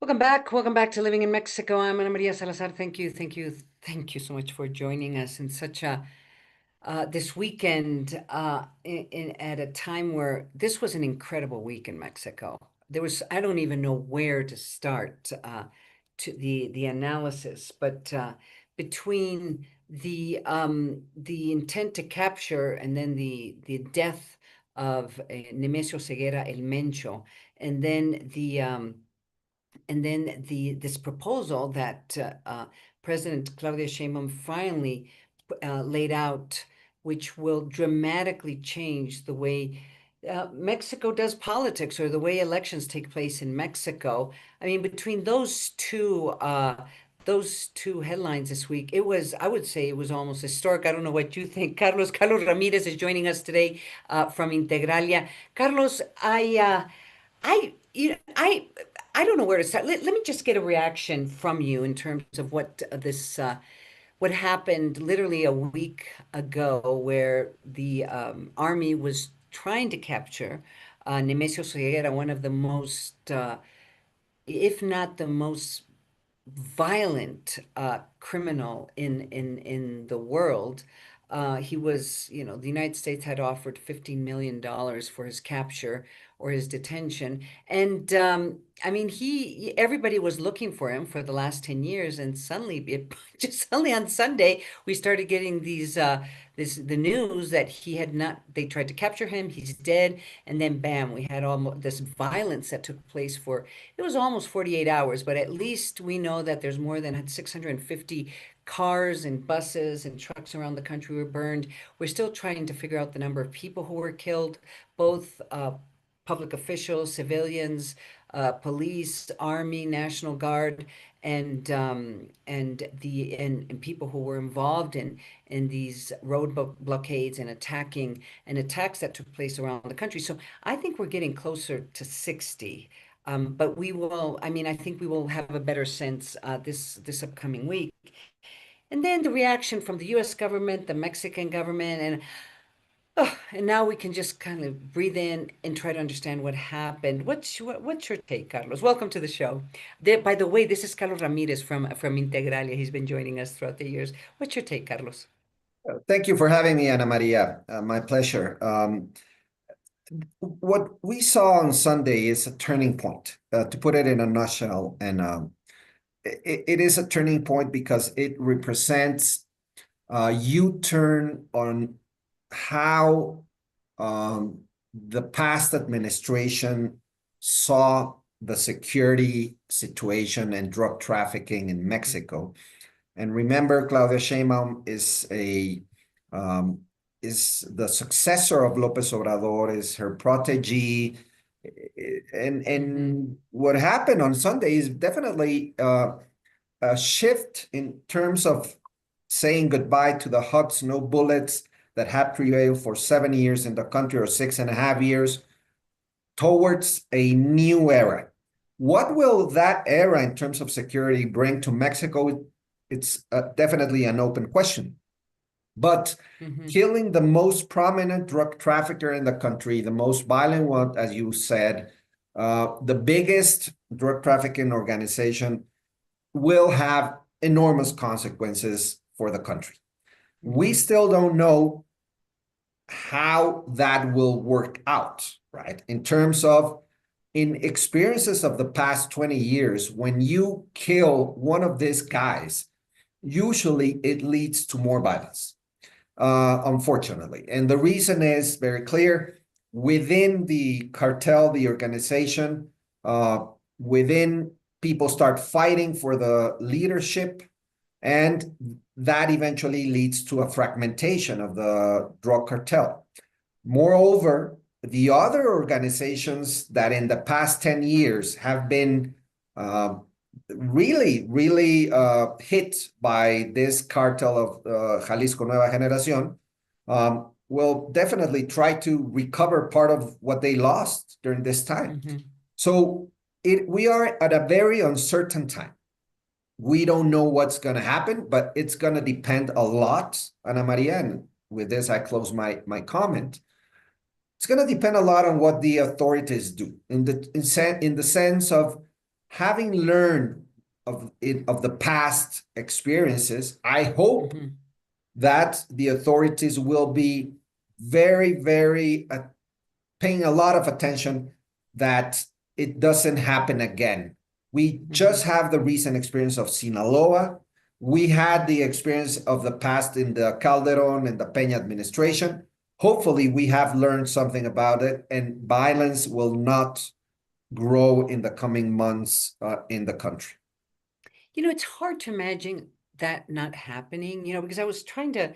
Welcome back. Welcome back to Living in Mexico. I'm Ana Maria Salazar. Thank you so much for joining us in such a this weekend at a time where this was an incredible week in Mexico. I don't even know where to start to the analysis, but between the intent to capture and then the death of Nemesio Ceguera El Mencho, and then this proposal that President Claudia Sheinbaum finally laid out, which will dramatically change the way Mexico does politics or the way elections take place in Mexico. I mean, between those two headlines this week, I would say it was almost historic. I don't know what you think. Carlos Ramirez is joining us today from Integralia. Carlos, I don't know where to start. Let me just get a reaction from you in terms of what happened literally a week ago, where the army was trying to capture Nemesio Ceguera, one of the most, if not the most violent criminal in the world. He was, the United States had offered $15 million for his capture or his detention. And I mean, everybody was looking for him for the last 10 years. And just suddenly on Sunday, we started getting the news that they tried to capture him, he's dead. And then bam, we had this violence that took place it was almost 48 hours, but at least we know that there's more than 650 cars and buses and trucks around the country were burned. We're still trying to figure out the number of people who were killed, both public officials, civilians, police, army, National Guard, and people who were involved in these road blockades and attacks that took place around the country. So I think we're getting closer to 60. But I think we will have a better sense this upcoming week. And then the reaction from the US government, the Mexican government, and now we can just kind of breathe in and try to understand what happened. What's your take, Carlos? Welcome to the show. By the way, this is Carlos Ramirez from Integralia. He's been joining us throughout the years. What's your take, Carlos? Thank you for having me, Ana Maria. My pleasure. What we saw on Sunday is a turning point, to put it in a nutshell. And it is a turning point because it represents a U-turn on how the past administration saw the security situation and drug trafficking in Mexico. And remember, Claudia Sheinbaum is the successor of López Obrador, is her protégé. And what happened on Sunday is definitely a shift in terms of saying goodbye to the hugs, no bullets that had prevailed for 7 years in the country, or 6.5 years, towards a new era. What will that era in terms of security bring to Mexico? It's definitely an open question. But killing the most prominent drug trafficker in the country, the most violent one, as you said, the biggest drug trafficking organization, will have enormous consequences for the country. We still don't know how that will work out, right? In terms of, in experiences of the past 20 years, when you kill one of these guys, usually it leads to more violence, unfortunately. And the reason is very clear. Within the cartel, the organization, within people start fighting for the leadership, and that eventually leads to a fragmentation of the drug cartel. Moreover, the other organizations that in the past 10 years have been really hit by this cartel of Jalisco Nueva Generación will definitely try to recover part of what they lost during this time. So we are at a very uncertain time. We don't know what's going to happen, but it's going to depend a lot, Ana Maria, and with this I close my comment. It's going to depend a lot on what the authorities do in the sense of having learned of the past experiences, I hope Hmm. that the authorities will be very, very paying a lot of attention that it doesn't happen again. We just Hmm. have the recent experience of Sinaloa. We had the experience of the past in the Calderon and the Peña administration. Hopefully, we have learned something about it, and violence will not grow in the coming months in the country. It's hard to imagine that not happening, because I was trying to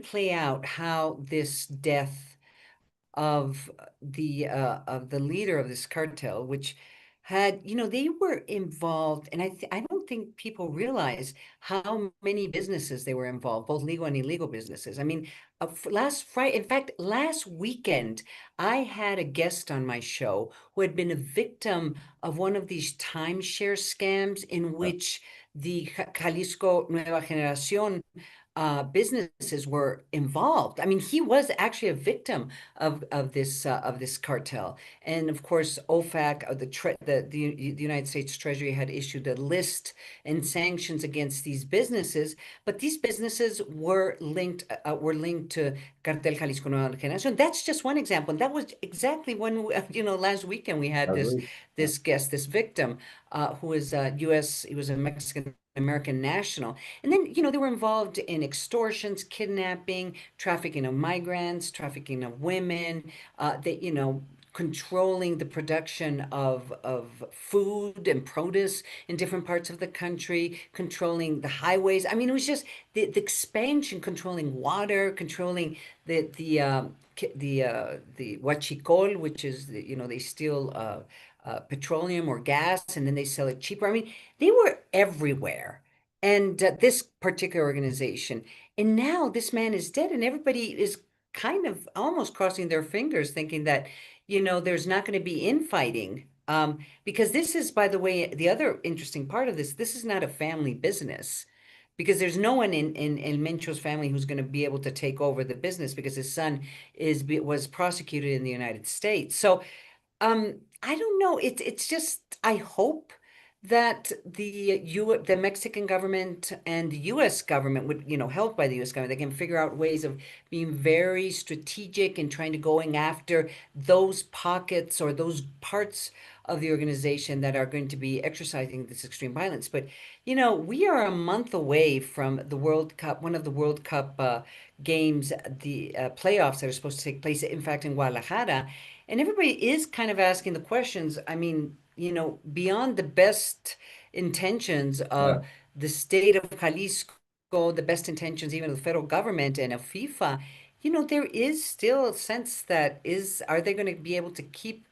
play out how this death of the leader of this cartel, which had, they were involved, and I don't think people realize how many businesses they were involved, both legal and illegal businesses. I mean, last Friday, in fact, last weekend, I had a guest on my show who had been a victim of one of these timeshare scams in which the Jalisco Nueva Generación businesses were involved. I mean, he was actually a victim of this cartel, and of course, OFAC, the United States Treasury had issued a list and sanctions against these businesses, but these businesses were linked to Cartel Jalisco Nueva Generación. That's just one example, and that was exactly when last weekend we had Agree. Yeah. this guest, this victim, who was U.S. He was a Mexican American national. And then, they were involved in extortions, kidnapping, trafficking of migrants, trafficking of women, controlling the production of food and produce in different parts of the country, controlling the highways. I mean, it was just the expansion, controlling water, controlling the huachicol, which is they steal petroleum or gas and then they sell it cheaper. I mean, they were everywhere. And this particular organization. And now this man is dead, and everybody is kind of almost crossing their fingers, thinking that, there's not going to be infighting. Because this is, by the way, the other interesting part of this is not a family business. Because there's no one in Mencho's family who's going to be able to take over the business because his son was prosecuted in the United States. So I don't know. It's just I hope that the Mexican government and the U.S. government would, helped by the U.S. government, they can figure out ways of being very strategic and trying to going after those pockets or those parts of the organization that are going to be exercising this extreme violence. But we are a month away from the World Cup, one of the World Cup games, the playoffs that are supposed to take place, in fact, in Guadalajara. And everybody is kind of asking the questions. I mean, beyond the best intentions Yeah. of the state of Jalisco, the best intentions even of the federal government and of FIFA, there is still a sense that are they going to be able to keep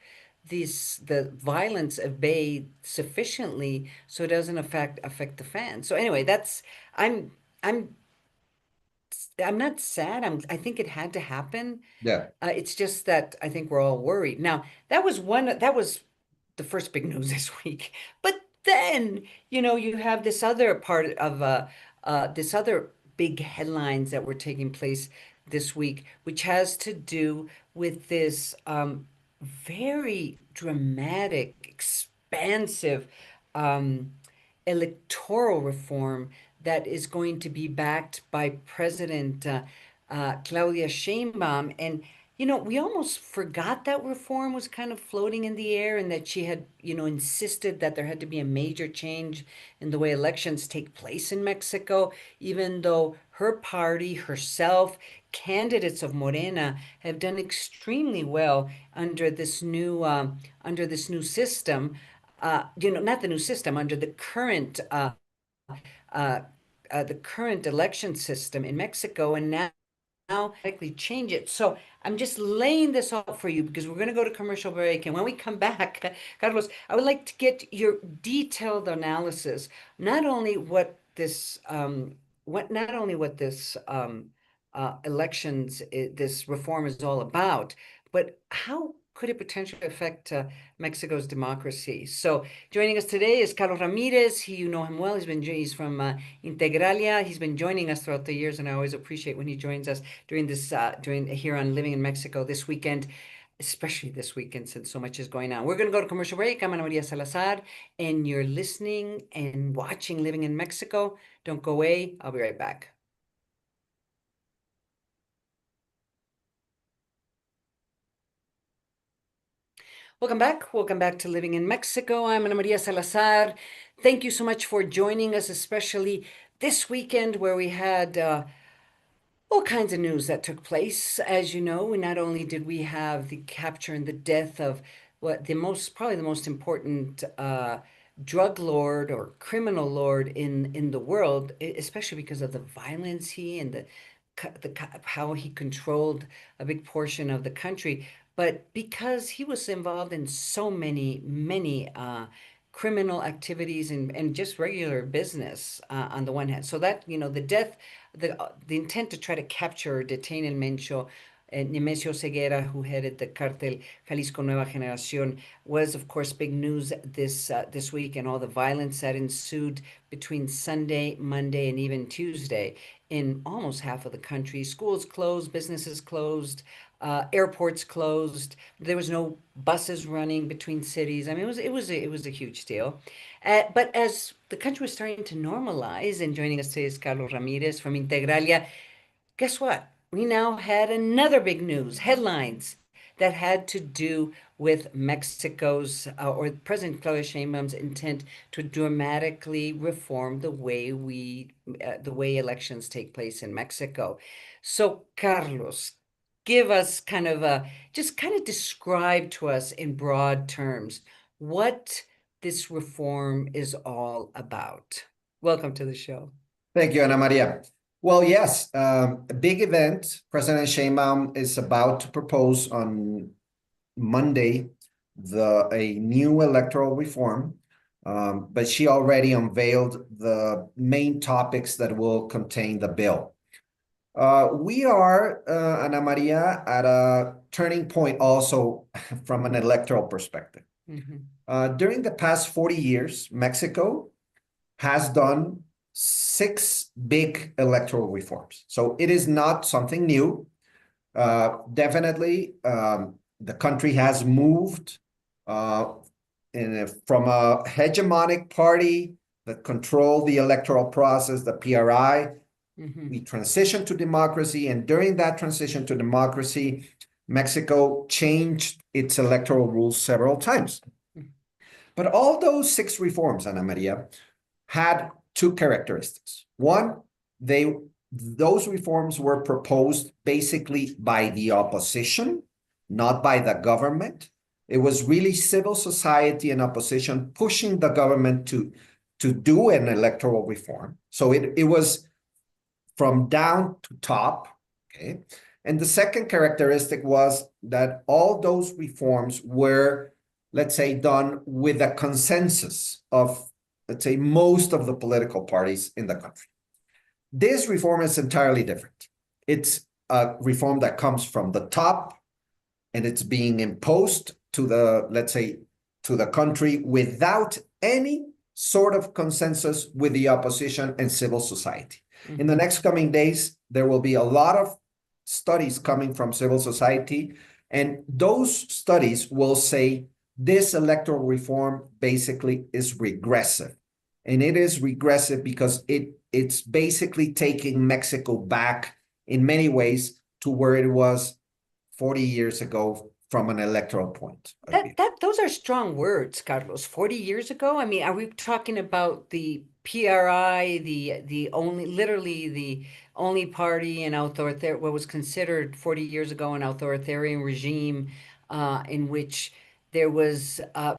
the violence at bay sufficiently so it doesn't affect the fans? So anyway, I'm I'm I'm not sad. I think it had to happen. Yeah. It's just that I think we're all worried. Now, that was the first big news this week. But then, you have this other part of this other big headlines that were taking place this week, which has to do with this very dramatic, expansive um, electoral reform that is going to be backed by President Claudia Sheinbaum. And, we almost forgot that reform was kind of floating in the air and that she had, insisted that there had to be a major change in the way elections take place in Mexico, even though her party, herself, candidates of Morena have done extremely well under this new system. Not the new system, under uh, the current election system in Mexico, and now likely change it. So I'm just laying this out for you because we're going to go to commercial break. And when we come back, Carlos, I would like to get your detailed analysis, not only what this this reform is all about, but how could it potentially affect Mexico's democracy? So joining us today is Carlos Ramirez. You know him well. He's from Integralia. He's been joining us throughout the years, and I always appreciate when he joins us during here on Living in Mexico this weekend. especially this weekend since so much is going on. We're going to go to commercial break. I'm Ana Maria Salazar, and you're listening and watching Living in Mexico. Don't go away. I'll be right back. Welcome back. Welcome back to Living in Mexico. I'm Ana Maria Salazar. Thank you so much for joining us, especially this weekend where we had all kinds of news that took place. As you know, not only did we have the capture and the death of what the most, probably the most important drug lord or criminal lord in the world, especially because of the violence he and how he controlled a big portion of the country, but because he was involved in so many criminal activities and just regular business on the one hand. So that, the death, the intent to try to capture or detain Nemesio Ceguera, who headed the cartel Jalisco Nueva Generación, was of course big news this week, and all the violence that ensued between Sunday, Monday, and even Tuesday in almost half of the country. Schools closed, businesses closed, airports closed. There was no buses running between cities. I mean, it was a huge deal. But as the country was starting to normalize, and joining us today is Carlos Ramirez from Integralia. Guess what? We now had another big news headlines that had to do with Mexico's or President Claudia Sheinbaum's intent to dramatically reform the way elections take place in Mexico. So, Carlos, give us kind of a just kind of describe to us in broad terms what this reform is all about. Welcome to the show. Thank you, Ana Maria. Well, yes, a big event. President Sheinbaum is about to propose on Monday a new electoral reform, but she already unveiled the main topics that will contain the bill. We are, Ana Maria, at a turning point also from an electoral perspective. During the past 40 years, Mexico has done 6 big electoral reforms. So it is not something new. Definitely, the country has moved from a hegemonic party that controlled the electoral process, the PRI. We transitioned to democracy, and during that transition to democracy, Mexico changed its electoral rules several times. But all those 6 reforms, Ana Maria, had 2 characteristics. One, those reforms were proposed basically by the opposition, not by the government. It was really civil society and opposition pushing the government to do an electoral reform. So it was from down to top, okay? And the second characteristic was that all those reforms were, let's say, done with a consensus of, let's say, most of the political parties in the country. This reform is entirely different. It's a reform that comes from the top, and it's being imposed to the, let's say, to the country without any sort of consensus with the opposition and civil society. In the next coming days, there will be a lot of studies coming from civil society, and those studies will say this electoral reform basically is regressive. And it is regressive because it's basically taking Mexico back in many ways to where it was 40 years ago from an electoral point. Those are strong words, Carlos. 40 years ago? I mean, are we talking about the PRI, the only, literally the only party in what was considered 40 years ago an authoritarian regime, in which there was I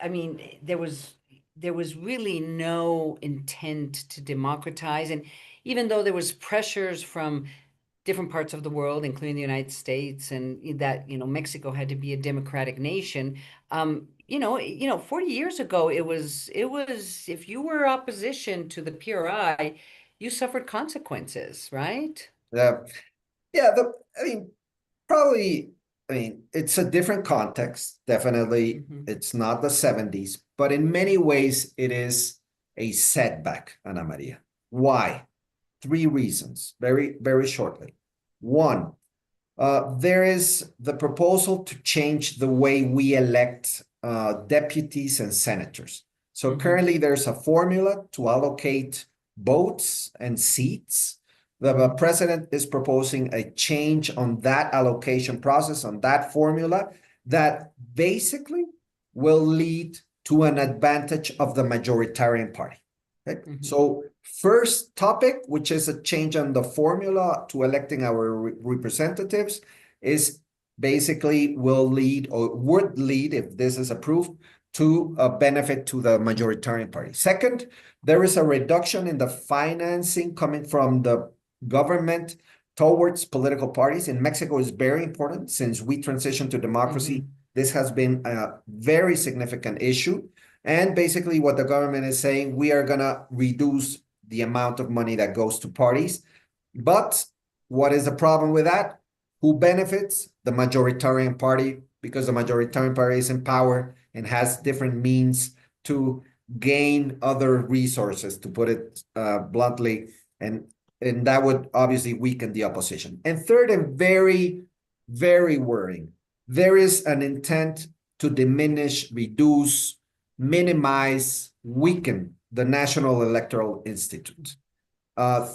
mean, there was really no intent to democratize, and even though there was pressures from different parts of the world, including the United States, and that Mexico had to be a democratic nation. 40 years ago, it was if you were opposition to the PRI, you suffered consequences, right? Yeah, yeah. I mean, probably. I mean, it's a different context. Definitely, it's not the 70s, but in many ways, it is a setback, Ana Maria. Why? 3 reasons, very, very shortly. One, There is the proposal to change the way we elect deputies and senators. So currently there's a formula to allocate votes and seats. The president is proposing a change on that allocation process, on that formula, that basically will lead to an advantage of the majoritarian party. Okay? So first topic, which is a change on the formula to electing our representatives, is basically will lead or would lead, if this is approved, to a benefit to the majoritarian party. Second, there is a reduction in the financing coming from the government towards political parties. In Mexico is very important since we transitioned to democracy. This has been a very significant issue. And basically what the government is saying, we are going to reduce the amount of money that goes to parties. But what is the problem with that? Who benefits? The majoritarian party, because the majoritarian party is in power and has different means to gain other resources, to put it bluntly. And that would obviously weaken the opposition. And third, and very, very worrying, there is an intent to diminish, reduce, minimize, weaken the National Electoral Institute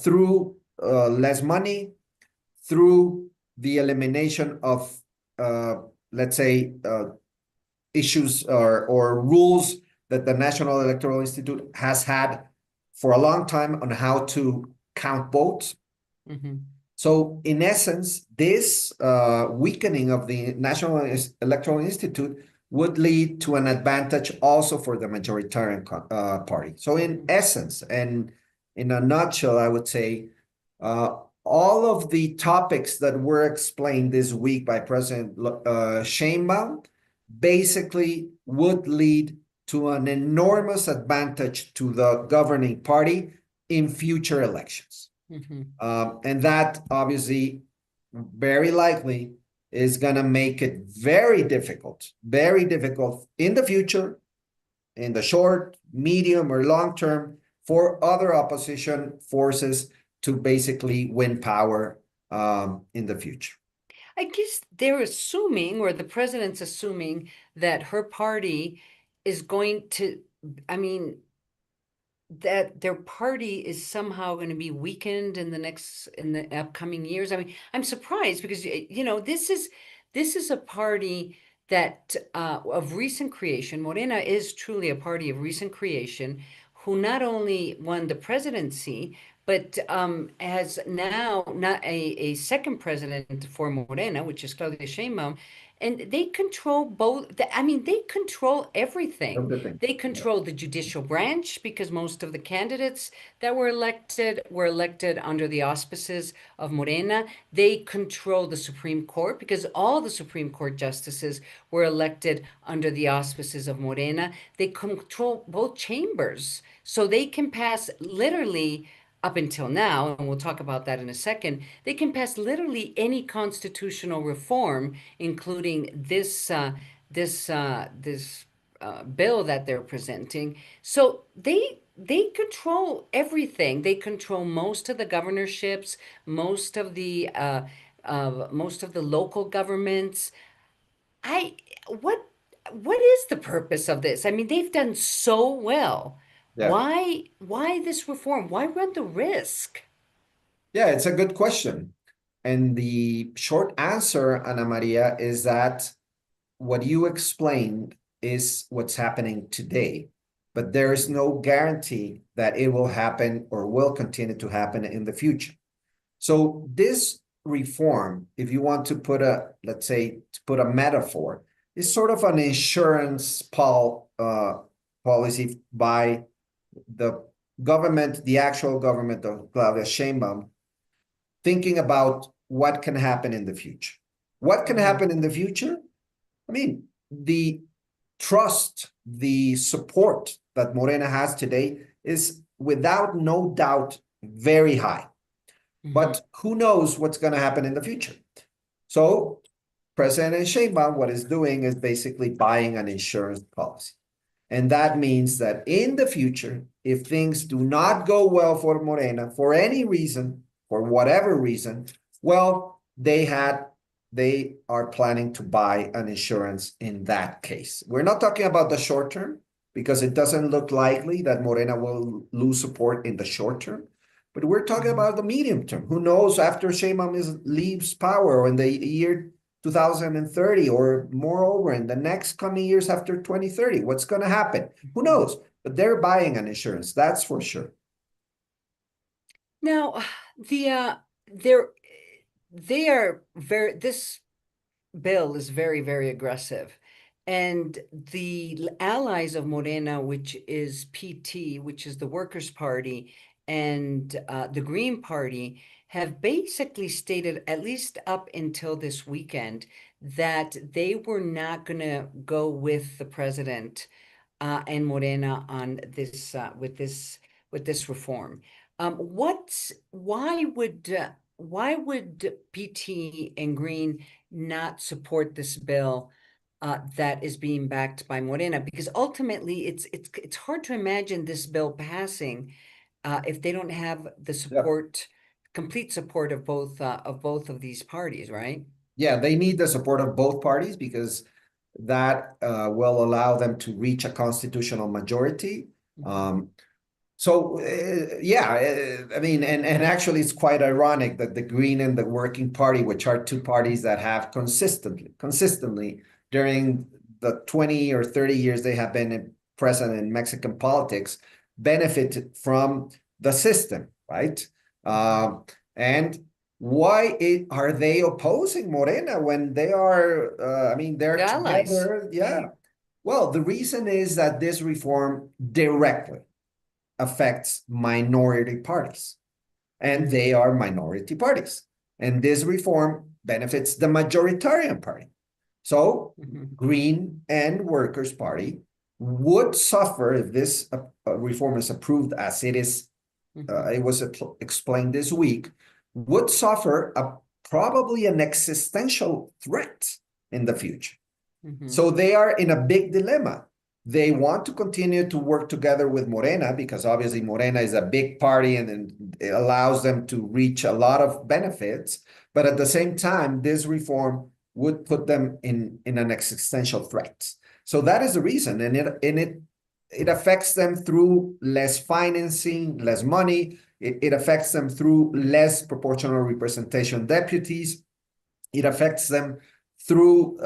through less money, through the elimination of, let's say, issues or rules that the National Electoral Institute has had for a long time on how to count votes. So in essence, this weakening of the National Electoral Institute would lead to an advantage also for the majoritarian party. So in essence, and in a nutshell, I would say all of the topics that were explained this week by President Sheinbaum basically would lead to an enormous advantage to the governing party in future elections. And that obviously very likely is going to make it very difficult in the future, in the short, medium, or long term for other opposition forces to basically win power in the future. I guess they're assuming, or the president's assuming, that her party is going to, I mean, that their party is somehow going to be weakened in the upcoming years. I mean, I'm surprised because this is a party that of recent creation. Morena is truly a party of recent creation, who not only won the presidency, but has now not a second president for Morena, which is Claudia Sheinbaum, and they control both. I mean, they control everything. Everything. They control the judicial branch because most of the candidates that were elected under the auspices of Morena. They control the Supreme Court because all the Supreme Court justices were elected under the auspices of Morena. They control both chambers, so they can pass literally up until now, and we'll talk about that in a second, they can pass literally any constitutional reform, including this bill that they're presenting. So they control everything. They control most of the governorships, most of the local governments. I what what is the purpose of this? I mean, they've done so well. Yeah. Why this reform? Why run the risk? Yeah, it's a good question. And the short answer, Ana Maria, is that what you explained is what's happening today, but there is no guarantee that it will happen or will continue to happen in the future. So this reform, if you want to put let's say, to put a metaphor, is sort of an insurance policy by the government, the actual government of Claudia Sheinbaum, thinking about what can happen in the future. What can happen in the future? I mean, the trust, the support that Morena has today is without no doubt very high. But who knows what's going to happen in the future? So President Sheinbaum, what is doing is basically buying an insurance policy. And that means that in the future, if things do not go well for Morena, for any reason, for whatever reason, well, they had they are planning to buy an insurance in that case. We're not talking about the short term because it doesn't look likely that Morena will lose support in the short term. But we're talking Mhm. about the medium term. Who knows after leaves power in the year 2030 or moreover in the next coming years after 2030, what's going to happen? Who Mhm. knows? But they're buying an insurance, that's for sure. Now, the they're they are very this bill is very, very aggressive. And the allies of Morena, which is PT, which is the Workers' Party, and the Green Party, have basically stated, at least up until this weekend, that they were not going to go with the president and Morena on this with this reform. Why would PT and Green not support this bill that is being backed by Morena? Because ultimately, it's hard to imagine this bill passing if they don't have the Yeah. support, complete support of both of these parties, right? Yeah, they need the support of both parties because that will allow them to reach a constitutional majority. Mhm. Um, I mean, and actually, it's quite ironic that the Green and the Working Party, which are two parties that have consistently during the 20 or 30 years they have been present in Mexican politics, benefit from the system, right? Mhm. Um, and are they opposing Morena when they are, I mean, they're Good allies. together? Yeah. Well, the reason is that this reform directly affects minority parties, and they are minority parties. And this reform benefits the majoritarian party. So, Mhm. Green and Workers' Party would suffer if this reform is approved as Mhm. it was explained this week, would suffer probably an existential threat in the future. Mhm. So they are in a big dilemma. They want to continue to work together with Morena because obviously Morena is a big party and it allows them to reach a lot of benefits. But at the same time, this reform would put them in an existential threat. So that is the reason. And it affects them through less financing, less money. It affects them through less proportional representation deputies. It affects them through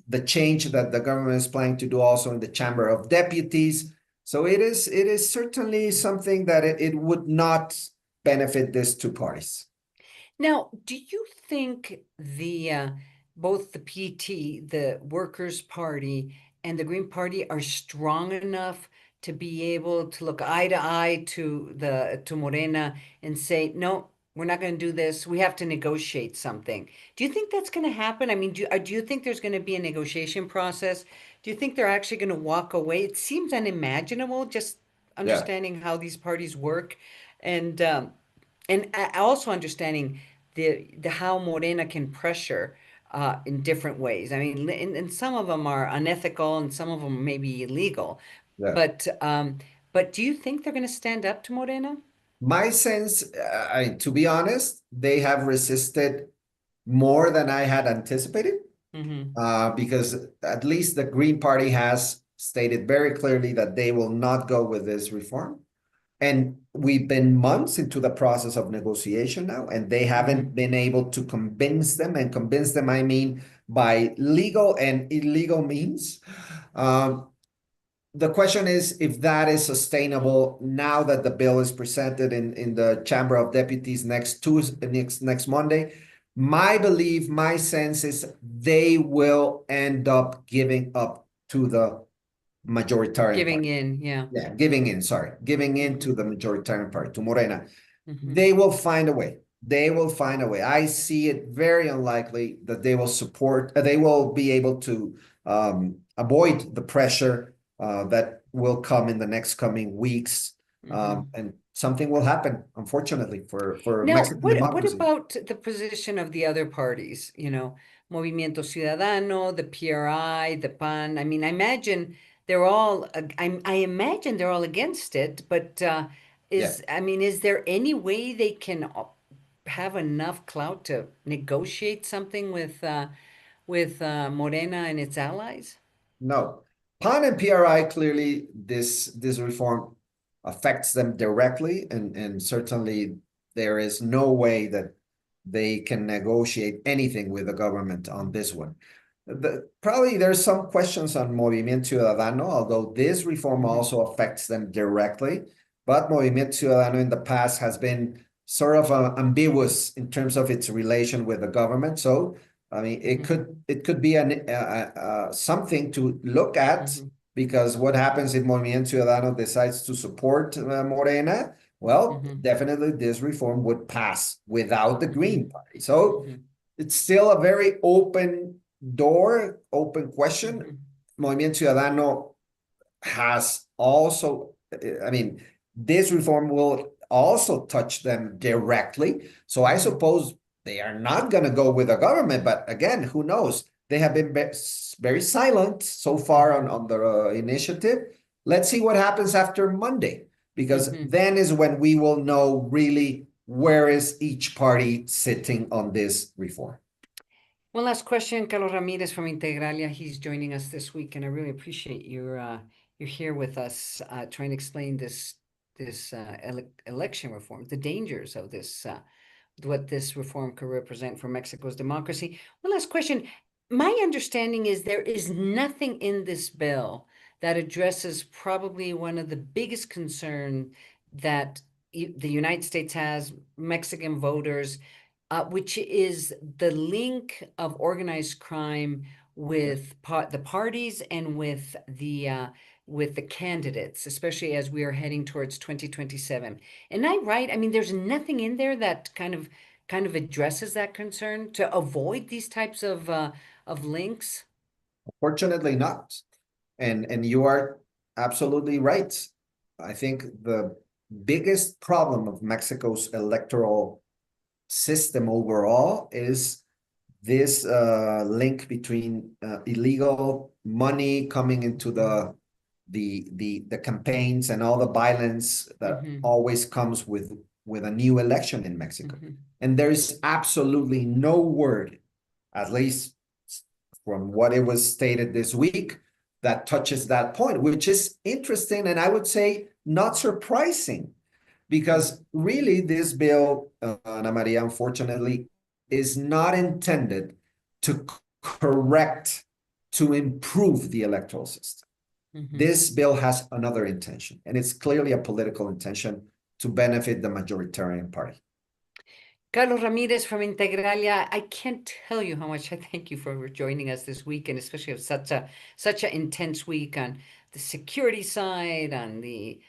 the change that the government is planning to do also in the Chamber of Deputies. So it is certainly something that it would not benefit these two parties. Now, do you think the both the PT, the Workers' Party, and the Green Party are strong enough to be able to look eye to eye to Morena and say, no, we're not going to do this. We have to negotiate something. Do you think that's going to happen? I mean, do you think there's going to be a negotiation process? Do you think they're actually going to walk away? It seems unimaginable, just Yeah, understanding how these parties work, and also understanding the how Morena can pressure in different ways. I mean, and some of them are unethical, and some of them may be illegal. yeah. But do you think they're going to stand up to Morena? My sense, to be honest, they have resisted more than I had anticipated, Mm-hmm. because at least the Green Party has stated very clearly that they will not go with this reform. And we've been months into the process of negotiation now, and they haven't Mm-hmm. been able to convince them. And convince them, I mean, by legal and illegal means. Um, the question is if that is sustainable now that the bill is presented in the Chamber of Deputies next Tuesday, next Monday. My belief, my sense is they will end up giving up to the majoritarian Giving party. in, yeah. Yeah, giving in, sorry, giving in Mm-hmm. to the majoritarian party, to Morena. Mm-hmm. They will find a way. They will find a way. I see it very unlikely that they will support, they will be able to avoid the pressure that will come in the next coming weeks. Mm-hmm. And something will happen, unfortunately, for Now, Mexican what democracy. about the position of the other parties? You know, Movimiento Ciudadano, the PRI, the PAN. I mean, I imagine they're all. I imagine they're all against it. But Yeah. I mean, is there any way they can? have enough clout to negotiate something with Morena and its allies? No. PAN and PRI, clearly this reform affects them directly, and certainly there is no way that they can negotiate anything with the government on this one. Probably there's some questions on Movimiento Ciudadano, although this reform Mm-hmm. also affects them directly. But Movimiento Ciudadano in the past has been sort of ambiguous in terms of its relation with the government. So I mean, Mm-hmm. it could be something to look at, Mm-hmm. because what happens if Movimiento Ciudadano decides to support Morena? Well, Mm-hmm. definitely this reform would pass without the Mm-hmm. Green Party. So Mm-hmm. it's still a very open door, open question. Mm-hmm. Movimiento Ciudadano has also, I mean, this reform will also touch them directly. So I Mm-hmm. suppose they are not going to go with the government. But again, who knows? They have been very silent so far Mm-hmm. on the initiative. Let's see what happens after Monday, because Mm-hmm. then is when we will know really where is each party sitting on this reform. One last question, Carlos Ramirez from Integralia. He's joining us this week, and I really appreciate you're here with us, trying to explain this election reform, the dangers of this, what this reform could represent for Mexico's democracy. One last question. My understanding is there is nothing in this bill that addresses probably one of the biggest concern that the United States has, Mexican voters, which is the link of organized crime Yeah. with the parties and with the candidates, especially as we are heading towards 2027. And I right? I mean, there's nothing in there that kind of addresses that concern to avoid these types of links. Fortunately not. And you are absolutely right. I think the biggest problem of Mexico's electoral system overall is this link between illegal money coming into the campaigns and all the violence that Mm-hmm. always comes with a new election in Mexico. Mm-hmm. And there is absolutely no word, at least from what it was stated this week, that touches that point, which is interesting and I would say not surprising, because really this bill, Ana Maria, unfortunately, is not intended to correct, to improve the electoral system. Mm-hmm. This bill has another intention, and it's clearly a political intention to benefit the majoritarian party. Carlos Ramirez from Integralia, I can't tell you how much I thank you for joining us this week, and especially of such an intense week on the security side, on the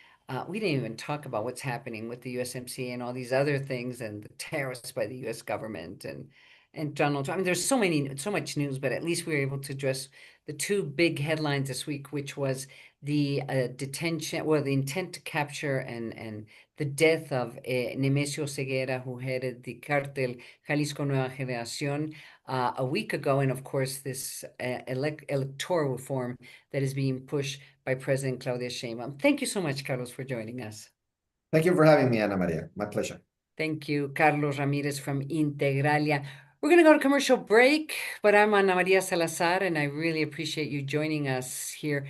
we didn't even talk about what's happening with the USMC and all these other things, and the tariffs by the U.S. government and Donald Trump. I mean, there's so much news, but at least we were able to address the two big headlines this week, which was the detention, well, the intent to capture and the death of Nemesio Ceguera, who headed the cartel Jalisco Nueva Generación a week ago, and of course this electoral reform that is being pushed by President Claudia Sheinbaum. Thank you so much, Carlos, for joining us. Thank you for having me, Ana Maria. My pleasure. Thank you, Carlos Ramirez from Integralia. We're going to go to commercial break, but I'm Ana Maria Salazar, and I really appreciate you joining us here